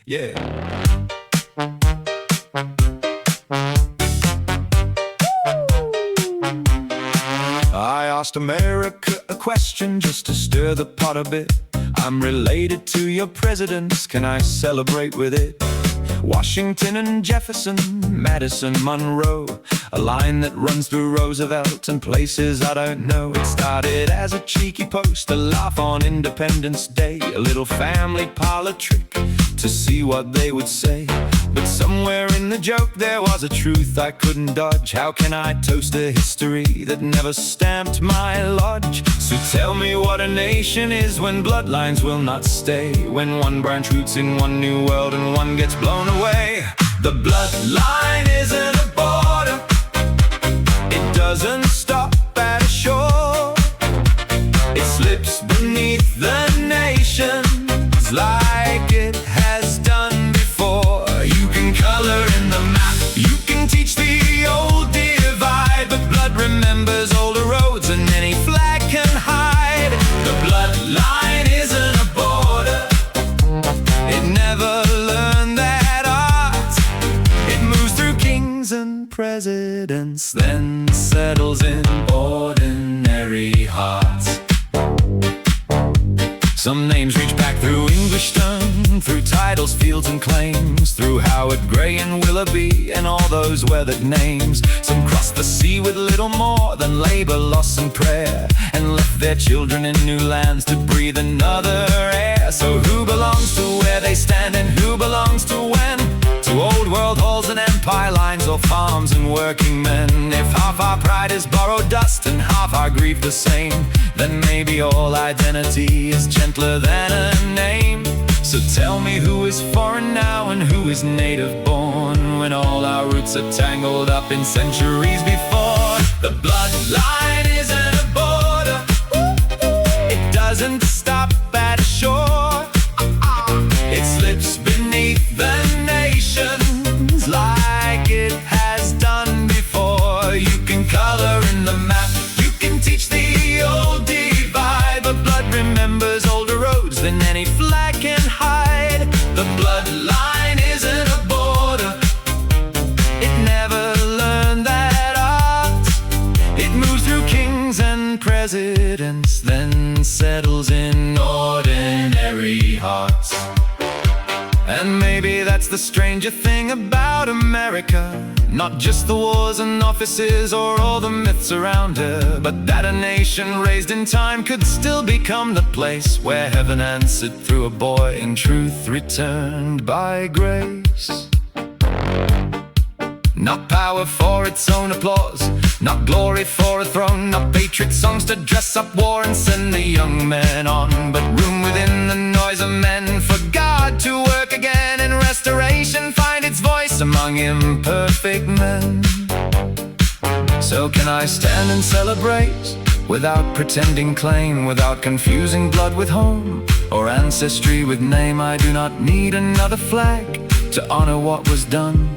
Yeah. I asked America a question just to stir the pot a bit. I'm related to your presidents, can I celebrate with it? Washington and Jefferson, Madison, Monroe, a line that runs through Roosevelt and places I don't know. It started as a cheeky post, a laugh on Independence Day, a little family parlor trick to see what they would say. But somewhere in the joke there was a truth I couldn't dodge. How can I toast a history that never stamped my lodge? So tell me what a nation is when bloodlines will not stay, when one branch roots in one new world and one gets blown away. The bloodline isn't a border, it doesn't stop at a shore. It slips beneath the nations like it has done before. You can color in the map, you can teach the old divide, but blood remembers older roads and any flag can hide. The bloodline isn't a border, it never learned that art. It moves through kings and presidents, then settles in ordinary hearts. Some names reach back through English stone, through titles, fields and claims, through Howard, Gray and Willoughby and all those weathered names. Some crossed the sea with little more than labor, loss and prayer, and left their children in new lands to breathe another air. So who belongs to where they stand and who belongs to when? To old world halls and empire lines, or farms and working men? If half our pride is borrowed dust and half our grief the same, then maybe all identity is gentler than a name. So tell me who is foreign now and who is native born, when all our roots are tangled up in centuries before. The bloodline isn't a border, it doesn't stop at a shore. It slips beneath the nations like it has done before. You can color in the map, you can teach the old divide, but blood remembers older roads than any flag can hide. The bloodline isn't a border, it never learned that art. It moves through kings and presidents, then settles in ordinary hearts. And maybe that's the stranger thing about America, not just the wars and offices or all the myths around her, but that a nation raised in time could still become the place where heaven answered through a boy and truth returned by grace. Not power for its own applause, not glory for a throne, not patriot songs to dress up war and send the young men on, but room within the noise of men for God to work again, and restoration find its voice among imperfect men. So can I stand and celebrate without pretending claim, without confusing blood with home or ancestry with name? I do not need another flag to honor what was done.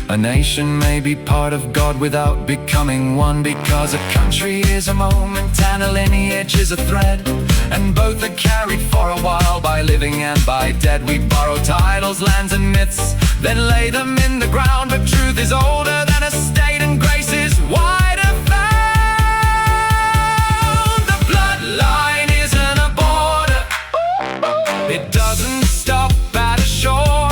A nation may be part of God without becoming one, because a country is a moment and a lineage is a thread, and both are carried for a while by living and by dead. We borrow titles, lands and myths, then lay them in the ground, but truth is older than a state and grace is wider found. The bloodline isn't a border, it doesn't stop at a shore.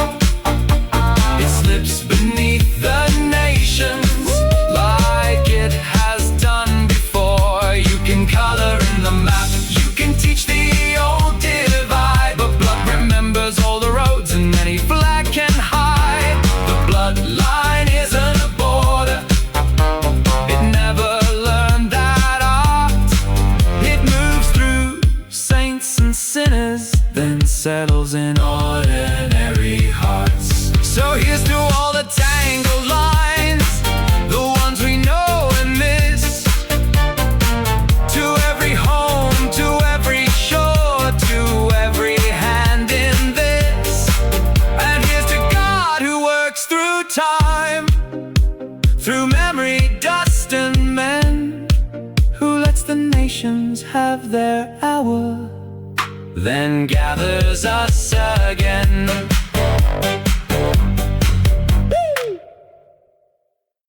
It slips beneath the nations like it has done before. You can color in the map, you can teach the old divide, but blood remembers all the roads and any flag can hide. The bloodline isn't a border, it never learned that art. It moves through saints and sinners, then settles in ordinary hearts. So here's to all the tangled lines, the ones we know and miss, to every home, to every shore, to every hand in this. And here's to God who works through time, through memory, dust and men, who lets the nations have their hour. then gathers us again.